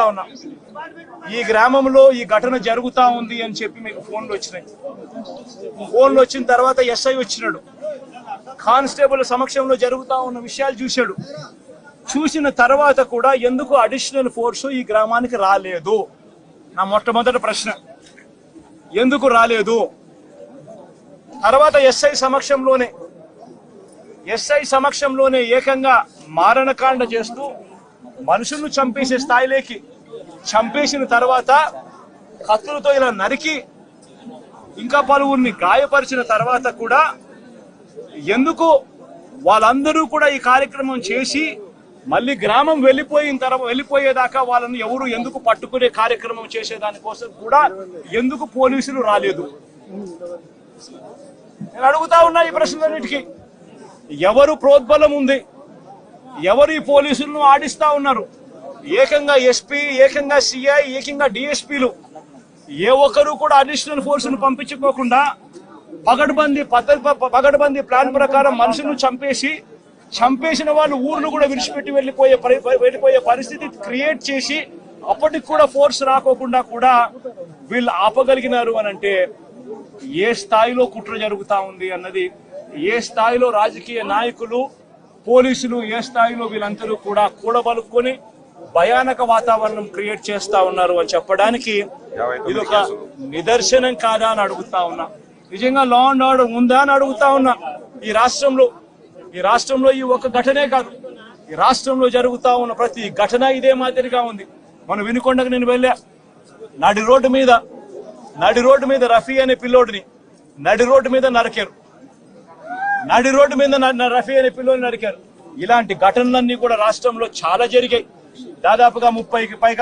అడుగుతా ఉన్నా, ఈ గ్రామంలో ఈ ఘటన జరుగుతా ఉంది అని చెప్పి మీకు ఫోన్లు వచ్చినాయి. ఫోన్లు వచ్చిన తర్వాత ఎస్ఐ వచ్చినాడు, కానిస్టేబుల్ సమక్షంలో జరుగుతా ఉన్న విషయాలు చూశాడు. చూసిన తర్వాత కూడా ఎందుకు అడిషనల్ ఫోర్సు ఈ గ్రామానికి రాలేదు? నా మొట్టమొదటి ప్రశ్న, ఎందుకు రాలేదు? తర్వాత ఎస్ఐ సమక్షంలోనే ఏకంగా మారణకాండ చేస్తూ మనుషులను చంపేసే స్థాయిలోకి చంపేసిన తర్వాత కత్తులతో ఇలా నరికి ఇంకా పలువురిని గాయపరిచిన తర్వాత కూడా ఎందుకు వాళ్ళందరూ కూడా ఈ కార్యక్రమం చేసి మళ్ళీ గ్రామం వెళ్ళిపోయేదాకా వాళ్ళని ఎవరు ఎందుకు పట్టుకునే కార్యక్రమం చేసేదానికోసం కూడా ఎందుకు పోలీసులు రాలేదు? నేను అడుగుతా ఉన్నా ఈ ప్రశ్నలన్నిటికీ. ఎవరు ప్రోద్బలం ఉంది? ఎవరు ఈ పోలీసులను ఆడిస్తా ఉన్నారు? ఏకంగా ఎస్పీ, ఏకంగా సిఐ, ఏకంగా డిఎస్పీలు ఏ ఒక్కరు కూడా అడిషనల్ ఫోర్సును పంపించుకోకుండా పగడ్బందీ ప్లాన్ ప్రకారం మనుషులను చంపేసిన వాళ్ళు ఊర్లు కూడా విడిచిపెట్టి వెళ్ళిపోయే పరిస్థితి క్రియేట్ చేసి అప్పటికి కూడా ఫోర్స్ రాకోకుండా కూడా వీళ్ళు ఆపగలిగినారు అని అంటే ఏ స్థాయిలో కుట్ర జరుగుతా ఉంది అన్నది, ఏ స్థాయిలో రాజకీయ నాయకులు, పోలీసులు, ఏ స్థాయిలో వీళ్ళందరూ కూడా కూడబలుక్కొని భయానక వాతావరణం క్రియేట్ చేస్తా ఉన్నారు అని చెప్పడానికి ఇదొక నిదర్శనం కాదా అని అడుగుతా ఉన్నా. నిజంగా లా అండ్ ఆర్డర్ ఉందా అని అడుగుతా ఉన్నా. ఈ రాష్ట్రంలో ఈ ఒక్క ఘటనే కాదు, ఈ రాష్ట్రంలో జరుగుతా ఉన్న ప్రతి ఘటన ఇదే మాదిరిగా ఉంది. మనం వినుకొండకు నేను వెళ్ళా, నడి రోడ్డు మీద రఫీ అనే పిల్లోడిని నడి రోడ్డు మీద నరికారు. రఫీ అనే పిల్లోడిని నరికారు. ఇలాంటి ఘటనలన్నీ కూడా రాష్ట్రంలో చాలా జరిగాయి. దాదాపుగా 30కి పైగా